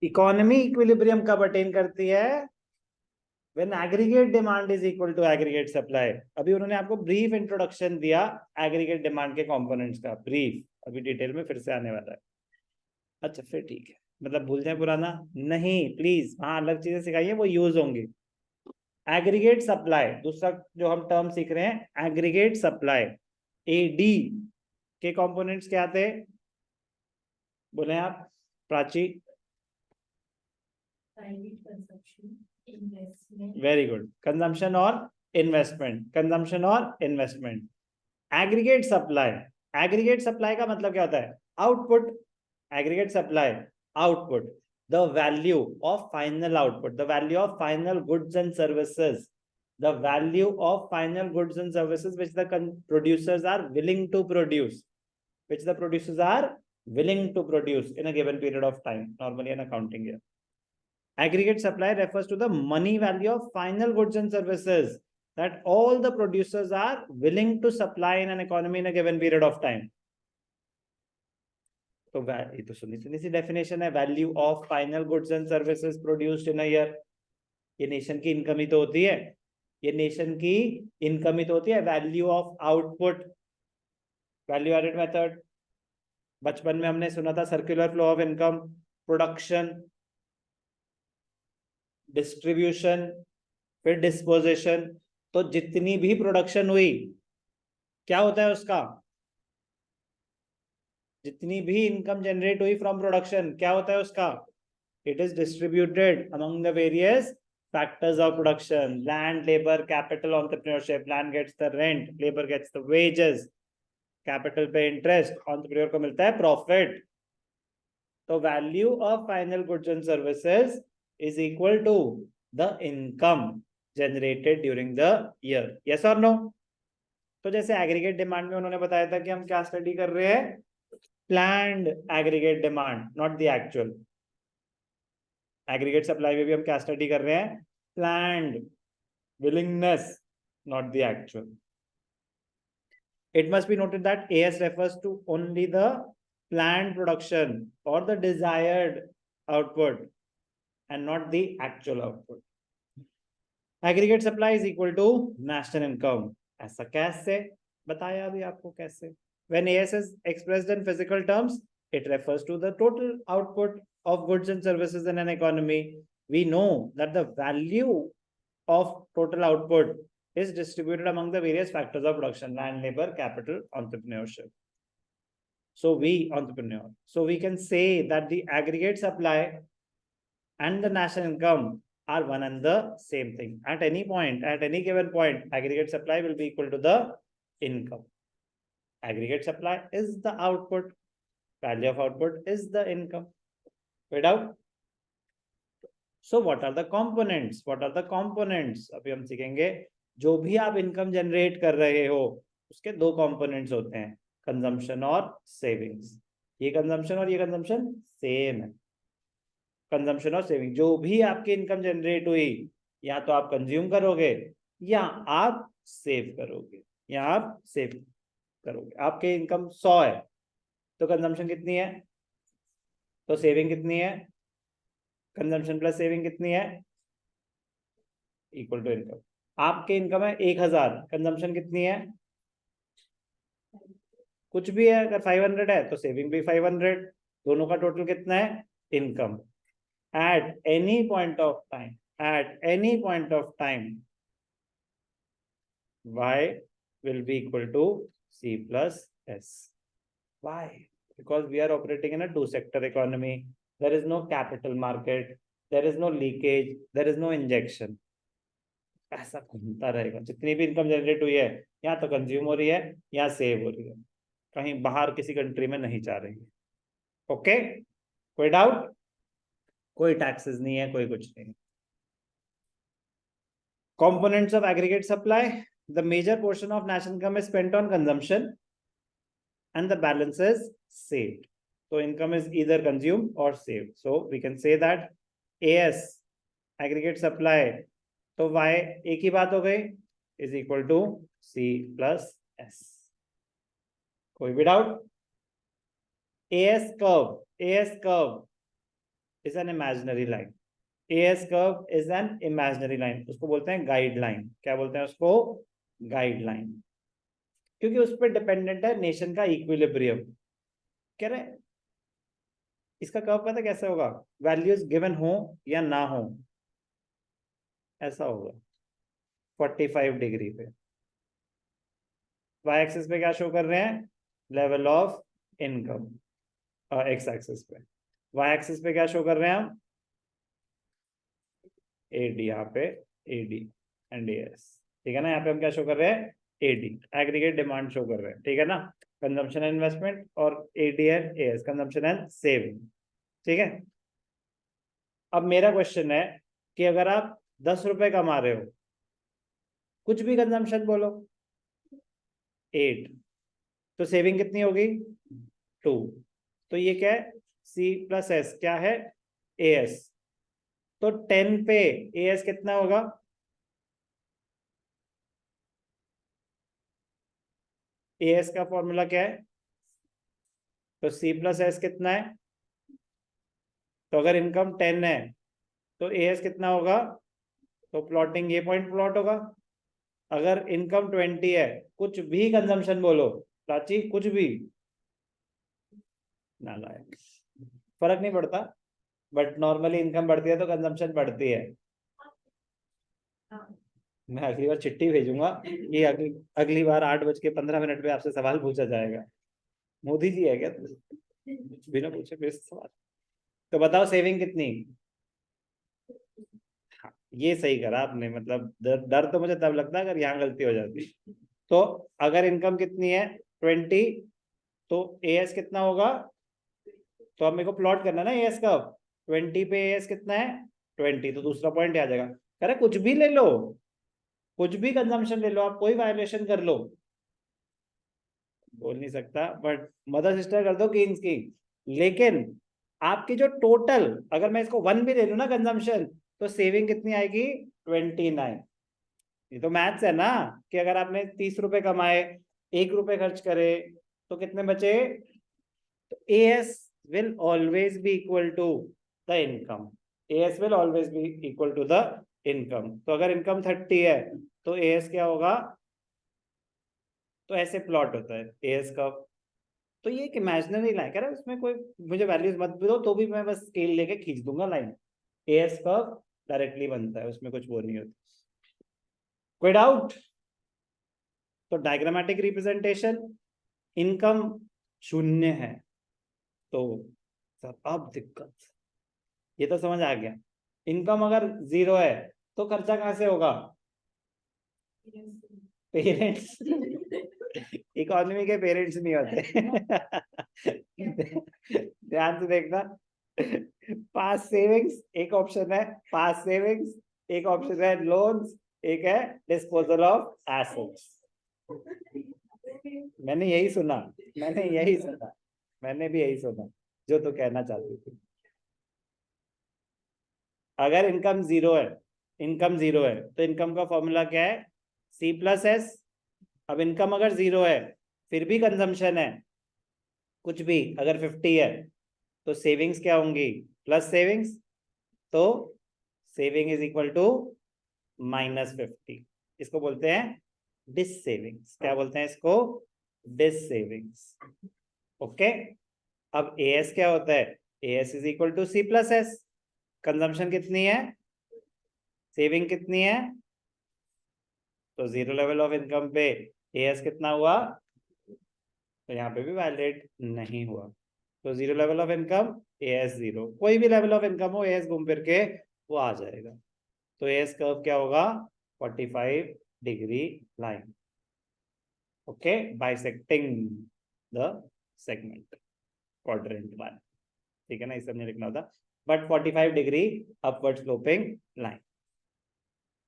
Economy equilibrium कब attain करती है? When aggregate demand is equal to aggregate supply. अभी उन्होंने आपको ब्रीफ इंट्रोडक्शन दिया एग्रीगेट डिमांड के कंपोनेंट्स का, ब्रीफ, अभी डिटेल में फिर से आने वाला है। अच्छा फिर ठीक है, मतलब भूल जाए पुराना नहीं, प्लीज, हाँ अलग चीजें सिखाइए, वो यूज होंगी। एग्रीगेट सप्लाई, दूसरा जो हम टर्म सीख रहे हैं एग्रीगेट सप्लाई, एडी के कंपोनेंट्स क्या थे? बोले आप प्राची। वेरी गुड, कंजम्पशन और इन्वेस्टमेंट, कंजम्पशन और investment. Aggregate supply, aggregate supply का मतलब क्या होता है? Output. Aggregate supply, output, the value of final output, the value of final goods and services, the value of final goods and services which the producers are willing to produce, which the producers are willing to produce in a given period of time, normally an accounting year. Aggregate supply refers to the money value of final goods and services that all the producers are willing to supply in an economy in a given period of time. तो ये तो सुनी सुनी सी definition है, value of final goods and services produced in a year. ये nation की income ही तो होती है, ये नेशन की इनकम ही तो होती है। Value of output, value added method, बचपन में हमने सुना था circular flow of income, production, distribution, फिर डिस्पोजिशन। तो जितनी भी प्रोडक्शन हुई क्या होता है उसका? जितनी भी इनकम जनरेट हुई फ्रॉम प्रोडक्शन क्या होता है उसका? It is distributed among the various factors of production. Land, labor, capital, entrepreneurship. Land gets the rent, labor gets the wages, capital पे interest, entrepreneur को मिलता है profit. तो value of final goods and services is equal to the income generated during the year. Yes or no? तो जैसे aggregate demand में उन्होंने बताया था कि हम क्या स्टडी कर रहे हैं? Planned aggregate demand, not the actual. Aggregate supply में भी हम क्या स्टडी कर रहे हैं? Planned willingness, not the actual. It must be noted that AS refers to only the planned production or the desired output and not the actual output. Aggregate supply is equal to national income. ऐसा कैसे? बताया अभी आपको कैसे। When AS is expressed in physical terms, it refers to the total output of goods and services in an economy. We know that the value of total output is distributed among the various factors of production: land, labor, capital, entrepreneurship. So we can say that the aggregate supply and the national income are one and the same thing. At any point, at any given point, aggregate supply will be equal to the income. Aggregate supply is the output, value of output is the income. Without, so what are the components? What are the components? अभी हम सीखेंगे। जो भी आप income generate कर रहे हो उसके दो कंपोनेंट्स होते हैं, कंजम्पशन और सेविंग्स। ये कंजम्पशन और ये कंजम्पशन सेम है। कंजम्पशन और सेविंग, जो भी आपकी इनकम जनरेट हुई या तो आप कंज्यूम करोगे या आप सेव करोगे, या आप सेव करोगे। आपके इनकम 100 है तो कंजम्पशन कितनी है? तो सेविंग कितनी है? कंजम्पशन प्लस सेविंग कितनी है? Equal to income. आपके इनकम है 1000, कंजम्पशन कितनी है? कुछ भी है, अगर 500 है तो सेविंग भी 500, दोनों का टोटल कितना है? Income. At any point of time, at any point of time y will be equal to c plus s. Why? Because we are operating in a two-sector economy. There is no capital market, there is no leakage, there is no injection. ऐसा घूमता रहेगा। जितनी भी income generate हुई है या तो consume हो रही है या सेव हो रही है, कहीं बाहर किसी कंट्री में नहीं जा रही है। ओके, कोई डाउट? कोई टैक्सेस नहीं है, कोई कुछ नहीं। Components of aggregate supply: the major portion of national income is spent on consumption and the balance is saved. So income is either consumed or saved. So we can say that AS, aggregate supply, तो y एक ही बात हो गई, is equal to c plus s. कोई भी doubt? AS curve is an imaginary line. As curve is an imaginary line, उसको बोलते हैं गाइडलाइन। क्या बोलते हैं उसको? गाइडलाइन, क्योंकि उस पर डिपेंडेंट है नेशन का इक्विलिब्रियम। कह रहे इसका कर्व पता कैसे होगा? वैल्यूज गिवन हो या ना हो, ऐसा होगा 45 डिग्री पे। वाई एक्सिस पे क्या शो कर रहे हैं? Level of income. X axis पे, वाई एक्सिस पे क्या शो कर रहे हैं हम? एडी, यहाँ पे एडी एंड एएस, ठीक है ना। यहाँ पे हम क्या शो कर रहे हैं? एडी, एग्रीगेट डिमांड शो कर रहे हैं, ठीक है ना। कंजम्पशन एंड इन्वेस्टमेंट, और AD and AS consumption and saving, ठीक है। अब मेरा क्वेश्चन है कि अगर आप 10 रुपए कमा रहे हो, कुछ भी कंजम्पशन बोलो, 8, तो सेविंग कितनी होगी? 2। तो ये क्या है? सी प्लस एस क्या है? एएस। तो 10 पे एएस कितना होगा? एएस का फॉर्मूला क्या है? तो सी प्लस एस कितना है? तो अगर इनकम 10 है तो एएस कितना होगा? तो प्लॉटिंग ये पॉइंट प्लॉट होगा। अगर इनकम 20 है, कुछ भी कंजम्पशन बोलो प्राची, कुछ भी, नालायक, फर्क नहीं पड़ता, बट नॉर्मली इनकम बढ़ती है तो कंजम्पशन बढ़ती है। मैं अगली बार चिट्ठी भेजूंगा कि अगली बार 8:15 पे आपसे सवाल पूछा जाएगा। मोदी जी है क्या बिना पूछे फिर सवाल? तो बताओ सेविंग कितनी? हाँ, ये सही करा आपने, मतलब डर तो मुझे तब लगता अगर यहाँ गलती हो जाती। तो अगर इनकम कितनी है? 20, तो एएस कितना होगा? तो अब मेरे को प्लॉट करना ना एएस का। 20 पे एएस कितना है? 20, तो दूसरा पॉइंट आ जाएगा। अरे कुछ भी ले लो, कुछ भी कंजम्पशन ले लो आप, कोई वायलेशन कर लो, बोल नहीं सकता, बट मदर सिस्टर कर दो किंग्स की। लेकिन आपकी जो टोटल, अगर मैं इसको 1 भी ले लूं ना कंजम्पशन, तो सेविंग कितनी आएगी? 29। ये तो मैथ्स है ना, कि अगर आपने 30 रुपए कमाए, 1 रुपए खर्च करे, तो कितने बचे? तो AS will always be equal to the income. AS will always be equal to the income. तो अगर इनकम 30 है तो एएस क्या होगा? तो ऐसे प्लॉट होता है एएस का। तो ये एक इमेजिनरी लाइन है, उसमें कोई मुझे वैल्यूज मत दो तो भी मैं बस स्केल लेके खींच दूंगा लाइन। एएस कर्व डायरेक्टली बनता है, उसमें कुछ वो नहीं होता। कोई डाउट? तो डायग्रामेटिक रिप्रेजेंटेशन, इनकम 0 है तो सर अब दिक्कत, ये तो समझ आ गया। इनकम अगर 0 है तो खर्चा कहां से होगा? पेरेंट्स इकोनॉमी के पेरेंट्स नहीं होते ध्यान से देखना। पास सेविंग्स एक ऑप्शन है, पास सेविंग्स एक ऑप्शन है, लोन्स एक है, डिस्पोजल ऑफ एसेट्स। मैंने यही सुना, मैंने यही सुना, मैंने भी यही सुना जो तो कहना चाहती थी। अगर इनकम 0 है, इनकम 0 है तो इनकम का फॉर्मूला क्या है? C plus S. अब इनकम अगर 0 है, फिर भी कंजम्पशन है, कुछ भी अगर 50 है, तो सेविंग्स क्या होंगी? Plus savings. तो सेविंग इज इक्वल टू -50। इसको बोलते हैं डिस सेविंग्स। क्या बोलते हैं इसको? Dissavings. ओके। अब एएस क्या होता है? AS is equal to C plus S. Consumption कितनी है? सेविंग कितनी है? तो 0 लेवल ऑफ इनकम पे एएस कितना हुआ? तो यहाँ पे भी वैलिड नहीं हुआ। तो 0 लेवल ऑफ इनकम, एएस 0। कोई भी लेवल ऑफ इनकम हो, एएस घूम फिर के वो आ जाएगा। तो एएस कर्व क्या होगा? 45 degree line. Okay, bisecting the segment quadrant 1, ठीक है ना, इसे हमने लिखना होता। But 45 degree upward sloping line.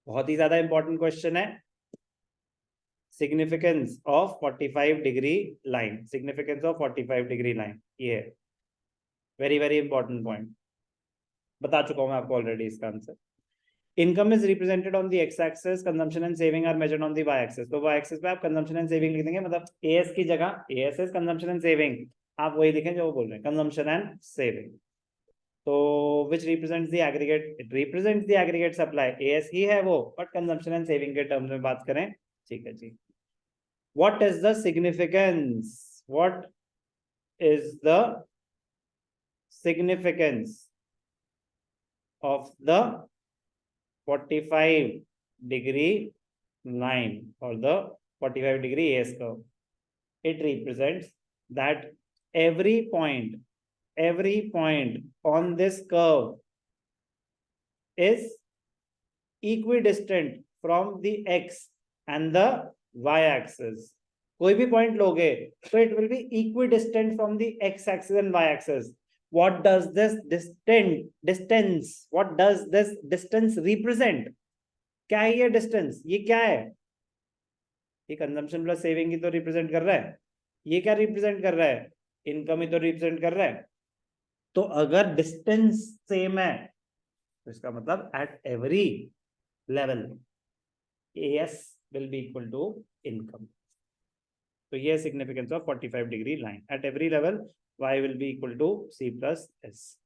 बहुत ही ज्यादा इंपॉर्टेंट क्वेश्चन है। Significance of 45 degree line, significance of 45 degree line, ये है वेरी वेरी इंपॉर्टेंट पॉइंट। बता चुका हूं मैं आपको ऑलरेडी इसका answer. Income is represented on the X axis, consumption and saving are measured on the Y axis. तो वाई एक्सिस पे आप कंजम्पशन एंड सेविंग लिख देंगे, मतलब एएस की जगह as is consumption and saving, आप वही लिखें जो वो बोल रहे हैं, कंजम्पशन एंड सेविंग। तो which represents the aggregate, it represents the aggregate supply, AS ही है वो, बट कंजम्पशन एंड सेविंग के टर्म्स में बात करें, ठीक है जी। What is the significance, what is the significance of the 45-degree line or the 45-degree AS curve? It represents that every point on this curve is equidistant from the x and the y axis. कोई भी point लोगे तो it will be equidistant from the X axis and Y axis. What does this distance represent? क्या है ये distance, ये क्या है? ये कंजम्पशन प्लस सेविंग ही तो रिप्रेजेंट कर रहा है. ये क्या रिप्रेजेंट कर रहा है? इनकम ही तो रिप्रेजेंट कर रहा है. तो अगर डिस्टेंस सेम है तो इसका मतलब at every level AS will be equal to income. तो ये significance of 45-degree line. At every level y will be equal to C plus S.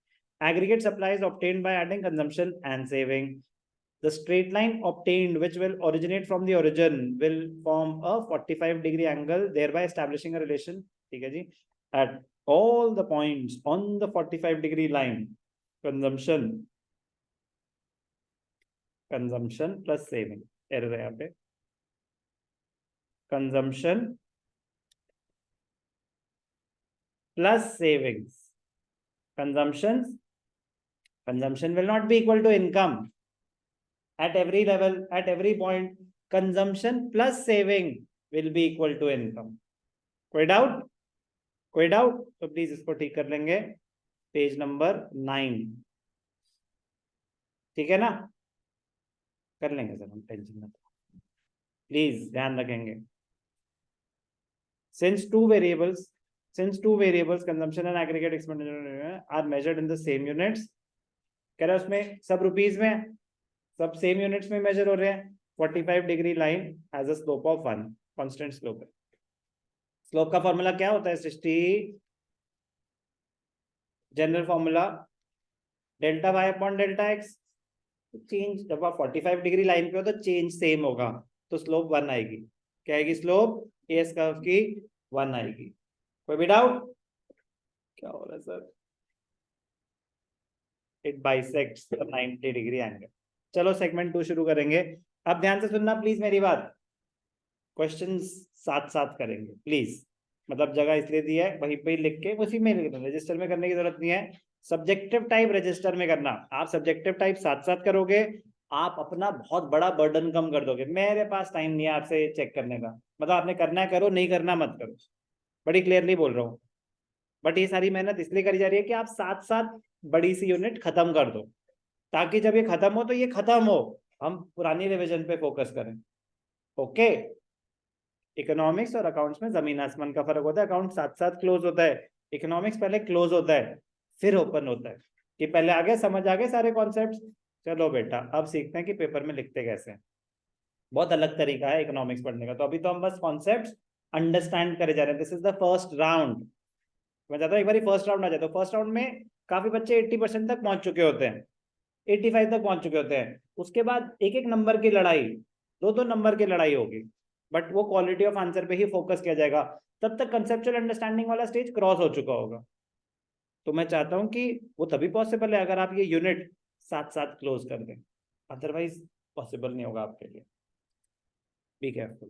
Aggregate supply is obtained by adding consumption and saving. The straight line obtained, which will originate from the origin, will form a 45-degree angle, thereby establishing a relation. ठीक है जी. At all the points on the 45-degree line, consumption plus saving. Error है यहाँ पे. Consumption plus savings. Consumption will not be equal to income. At every level, at every point, consumption plus saving will be equal to income. कोई doubt? कोई doubt? तो please इसको ठीक कर लेंगे. Page number 9. ठीक है ना? कर लेंगे सर हम, टेंशन मत, प्लीज ध्यान रखेंगे. Since two variables, consumption and aggregate expenditure are measured in the same units. कह रहा है उसमें सब रुपीज में, सब सेम यूनिट्स में मेजर हो रहे हैं. 45-degree line has a slope of 1, constant slope है. स्लोप का फॉर्मूला क्या होता है Srishti? General formula delta y upon delta x. Change जब आप 45-degree लाइन पे हो तो चेंज सेम होगा, तो स्लोप 1 आएगी. क्या आएगी स्लोप? एस कर्व की 1 आएगी. कोई भी डाउट? क्या हो रहा है sir? It bisects the 90-degree angle. चलो सेगमेंट 2 शुरू करेंगे. अब ध्यान से सुनना प्लीज मेरी बात. क्वेश्चंस साथ साथ करेंगे प्लीज. मतलब जगह इसलिए दी है वहीं पे लिख के उसी में लिखना, रजिस्टर में करने की जरूरत नहीं है. सब्जेक्टिव टाइप रजिस्टर में करना. आप सब्जेक्टिव टाइप साथ साथ करोगे, आप अपना बहुत बड़ा बर्डन कम कर दोगे. मेरे पास टाइम नहीं है आपसे चेक करने का. मतलब आपने करना है करो, नहीं करना मत करो. बड़ी क्लियरली बोल रहा हूँ. बट ये सारी मेहनत इसलिए करी जा रही है कि आप साथ साथ बड़ी सी यूनिट खत्म कर दो, ताकि जब ये खत्म हो तो ये खत्म हो, हम पुरानी रिवीजन पे फोकस करें. ओके. इकोनॉमिक्स और अकाउंट्स में जमीन आसमान का फर्क होता है. अकाउंट साथ साथ क्लोज होता है, इकोनॉमिक्स पहले क्लोज होता है फिर ओपन होता है. कि पहले आगे समझ आ गए सारे कॉन्सेप्ट्स. चलो बेटा अब सीखते हैं कि पेपर में लिखते कैसे हैं. बहुत अलग तरीका है इकोनॉमिक्स पढ़ने का. तो अभी तो हम बस कॉन्सेप्ट्स अंडरस्टैंड करे जा रहे हैं. This is the first round. मैं चाहता हूँ एक बार फर्स्ट राउंड आ जाए. तो फर्स्ट राउंड में काफी बच्चे 80% तक पहुंच चुके होते हैं, 85 तक पहुंच चुके होते हैं. उसके बाद एक एक नंबर की लड़ाई, दो नंबर की लड़ाई होगी, बट वो क्वालिटी ऑफ आंसर पे ही फोकस किया जाएगा. तब तक कंसेप्चुअल अंडरस्टैंडिंग वाला स्टेज क्रॉस हो चुका होगा. तो मैं चाहता हूं कि वो तभी पॉसिबल है अगर आप ये यूनिट साथ साथ क्लोज कर दें, अदरवाइज पॉसिबल नहीं होगा आपके लिए. Be careful.